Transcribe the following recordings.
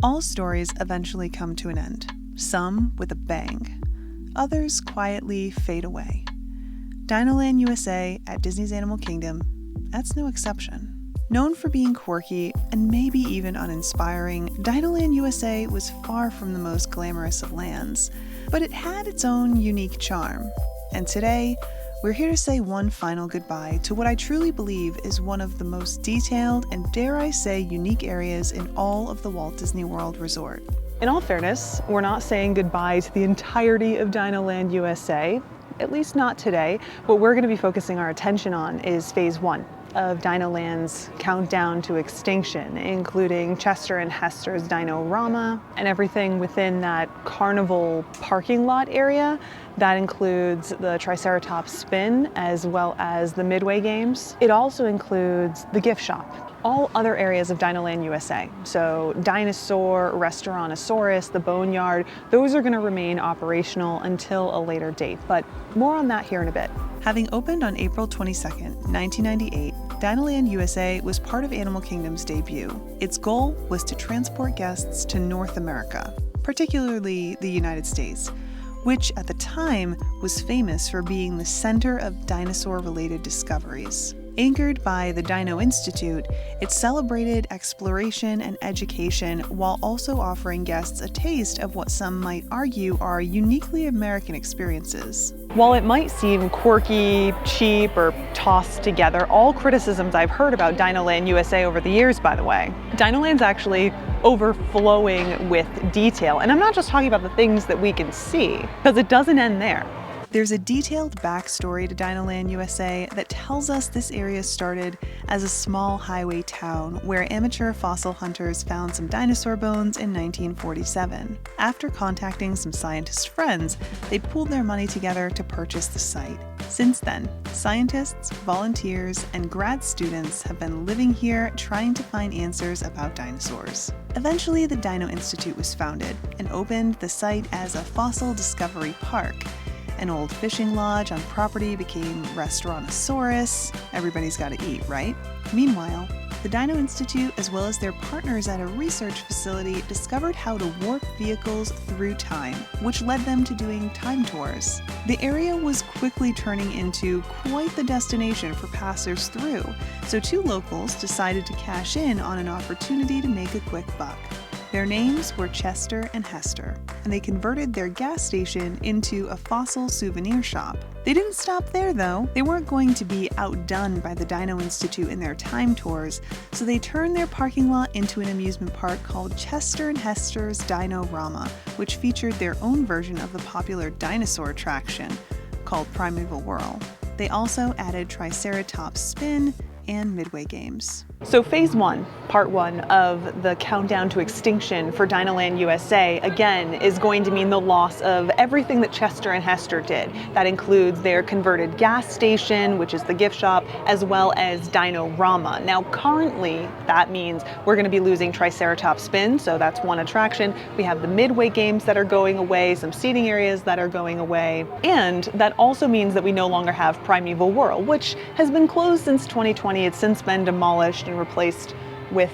All stories eventually come to an end, some with a bang. Others quietly fade away. DinoLand USA at Disney's Animal Kingdom, that's no exception. Known for being quirky and maybe even uninspiring, DinoLand USA was far from the most glamorous of lands, but it had its own unique charm. And today, we're here to say one final goodbye to what I truly believe is one of the most detailed and, dare I say, unique areas in all of the Walt Disney World Resort. In all fairness, we're not saying goodbye to the entirety of DinoLand USA, at least not today. What we're going to be focusing our attention on is Phase 1 of DinoLand's countdown to extinction, including Chester and Hester's Dino-Rama and everything within that carnival parking lot area. That includes the Triceratops spin as well as the Midway games. It also includes the gift shop. All other areas of DinoLand USA, so Dinosaur, Restaurantosaurus, the Boneyard, those are going to remain operational until a later date, but more on that here in a bit. Having opened on April 22nd, 1998, DinoLand USA was part of Animal Kingdom's debut. Its goal was to transport guests to North America, particularly the United States, which at the time was famous for being the center of dinosaur-related discoveries. Anchored by the Dino Institute, it celebrated exploration and education while also offering guests a taste of what some might argue are uniquely American experiences. While it might seem quirky, cheap, or tossed together, all criticisms I've heard about DinoLand USA over the years, by the way, DinoLand's actually overflowing with detail. And I'm not just talking about the things that we can see, because it doesn't end there. There's a detailed backstory to DinoLand USA that tells us this area started as a small highway town where amateur fossil hunters found some dinosaur bones in 1947. After contacting some scientist friends, they pooled their money together to purchase the site. Since then, scientists, volunteers, and grad students have been living here trying to find answers about dinosaurs. Eventually, the Dino Institute was founded and opened the site as a fossil discovery park. An old fishing lodge on property became Restaurantosaurus. Everybody's got to eat, right? Meanwhile, the Dino Institute, as well as their partners at a research facility, discovered how to warp vehicles through time, which led them to doing time tours. The area was quickly turning into quite the destination for passers through, so two locals decided to cash in on an opportunity to make a quick buck. Their names were Chester and Hester, and they converted their gas station into a fossil souvenir shop. They didn't stop there though. They weren't going to be outdone by the Dino Institute in their time tours, so they turned their parking lot into an amusement park called Chester and Hester's Dino-Rama, which featured their own version of the popular dinosaur attraction called Primeval Whirl. They also added Triceratops spin and Midway games. So Phase 1, Part 1 of the countdown to extinction for DinoLand USA, again, is going to mean the loss of everything that Chester and Hester did. That includes their converted gas station, which is the gift shop, as well as Dino-Rama. Now, currently, that means we're going to be losing Triceratops spin, so that's one attraction. We have the Midway games that are going away, some seating areas that are going away, and that also means that we no longer have Primeval Whirl, which has been closed since 2020. It's since been demolished and replaced with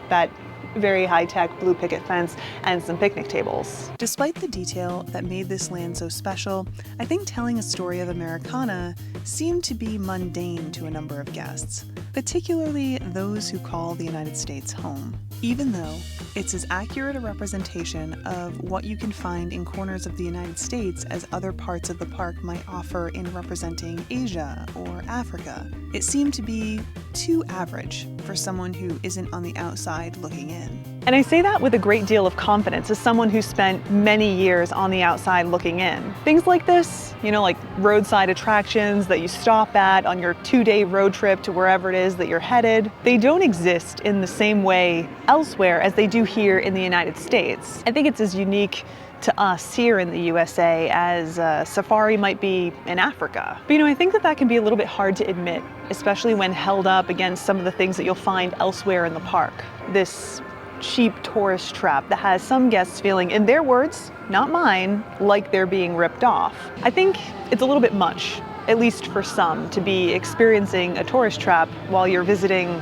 that very high-tech blue picket fence and some picnic tables. Despite the detail that made this land so special, I think telling a story of Americana seemed to be mundane to a number of guests, particularly those who call the United States home. Even though it's as accurate a representation of what you can find in corners of the United States as other parts of the park might offer in representing Asia or Africa, it seemed to be too average for someone who isn't on the outside looking in. And I say that with a great deal of confidence as someone who spent many years on the outside looking in. Things like this, like roadside attractions that you stop at on your 2-day road trip to wherever it is that you're headed, they don't exist in the same way elsewhere as they do here in the United States. I think it's as unique to us here in the USA as safari might be in Africa. But I think that can be a little bit hard to admit, especially when held up against some of the things that you'll find elsewhere in the park. This cheap tourist trap that has some guests feeling, in their words, not mine, like they're being ripped off. I think it's a little bit much, at least for some, to be experiencing a tourist trap while you're visiting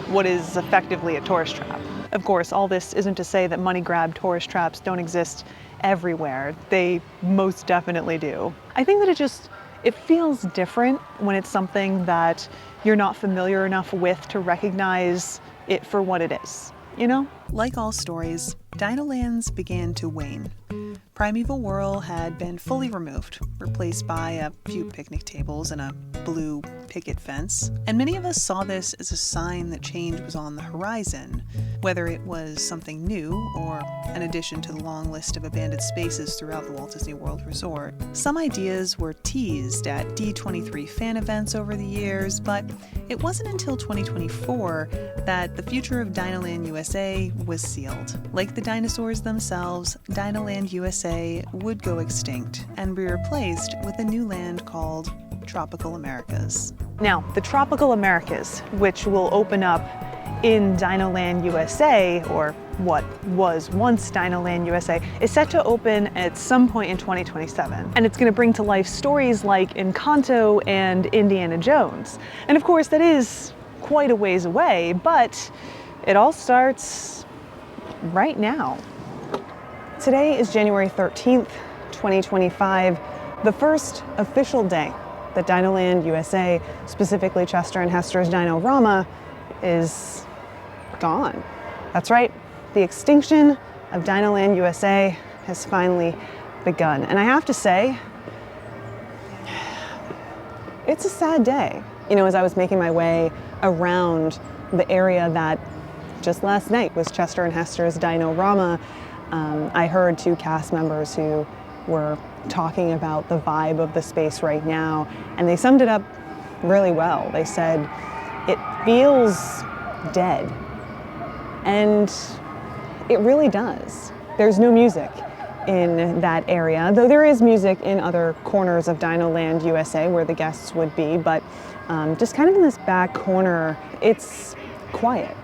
what is effectively a tourist trap. Of course, all this isn't to say that money grab tourist traps don't exist everywhere. They most definitely do. I think that it feels different when it's something that you're not familiar enough with to recognize it for what it is, you know? Like all stories, DinoLands began to wane. Primeval Whirl had been fully removed, replaced by a few picnic tables and a blue picket fence, and many of us saw this as a sign that change was on the horizon, whether it was something new or an addition to the long list of abandoned spaces throughout the Walt Disney World Resort. Some ideas were teased at D23 fan events over the years, but it wasn't until 2024 that the future of DinoLand USA was sealed. Like the dinosaurs themselves, DinoLand USA would go extinct and be replaced with a new land called Tropical Americas. Now, the Tropical Americas, which will open up in DinoLand USA, or what was once DinoLand USA, is set to open at some point in 2027. And it's going to bring to life stories like Encanto and Indiana Jones. And of course, that is quite a ways away, but it all starts right now. Today is January 13th, 2025, the first official day that DinoLand USA, specifically Chester and Hester's Dino-Rama, is gone. That's right, the extinction of DinoLand USA has finally begun. And I have to say, it's a sad day. You know, as I was making my way around the area that just last night was Chester and Hester's Dino-Rama, I heard two cast members who were talking about the vibe of the space right now, and they summed it up really well. They said, it feels dead. And it really does. There's no music in that area, though there is music in other corners of DinoLand USA where the guests would be, but just kind of in this back corner, it's quiet,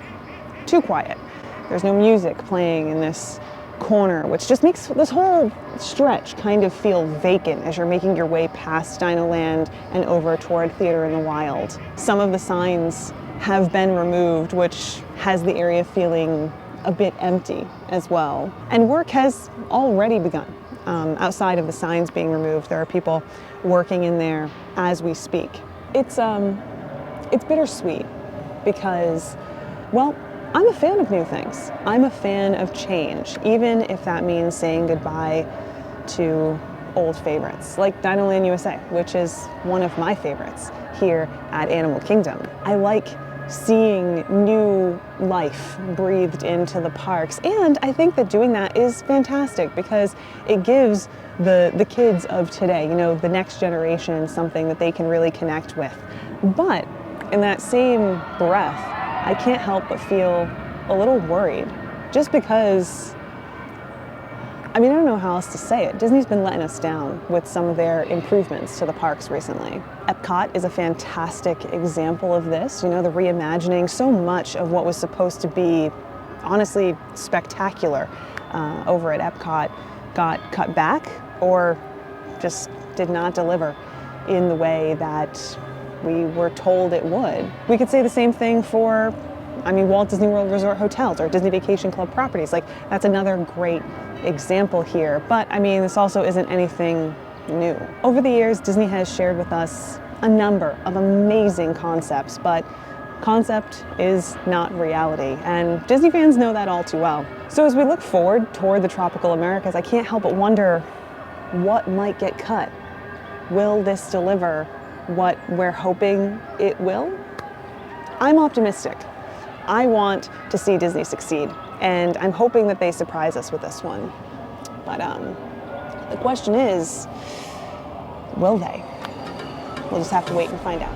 too quiet. There's no music playing in this corner, which just makes this whole stretch kind of feel vacant as you're making your way past DinoLand and over toward Theater in the Wild. Some of the signs have been removed, which has the area feeling a bit empty as well. And work has already begun. Outside of the signs being removed, there are people working in there as we speak. It's bittersweet because, well, I'm a fan of new things. I'm a fan of change, even if that means saying goodbye to old favorites, like DinoLand USA, which is one of my favorites here at Animal Kingdom. I like seeing new life breathed into the parks, and I think that doing that is fantastic because it gives the kids of today, you know, the next generation, something that they can really connect with. But in that same breath, I can't help but feel a little worried, just because, I mean, I don't know how else to say it. Disney's been letting us down with some of their improvements to the parks recently. Epcot is a fantastic example of this. You know, the reimagining, so much of what was supposed to be, honestly, spectacular over at Epcot got cut back or just did not deliver in the way that we were told it would. We could say the same thing for, I mean, Walt Disney World Resort hotels or Disney Vacation Club properties. Like, that's another great example here. But I mean, this also isn't anything new. Over the years, Disney has shared with us a number of amazing concepts, but concept is not reality, and Disney fans know that all too well. So as we look forward toward the Tropical Americas, I can't help but wonder what might get cut. Will this deliver what we're hoping it will? I'm optimistic. I want to see Disney succeed, and I'm hoping that they surprise us with this one. But the question is, will they? We'll just have to wait and find out.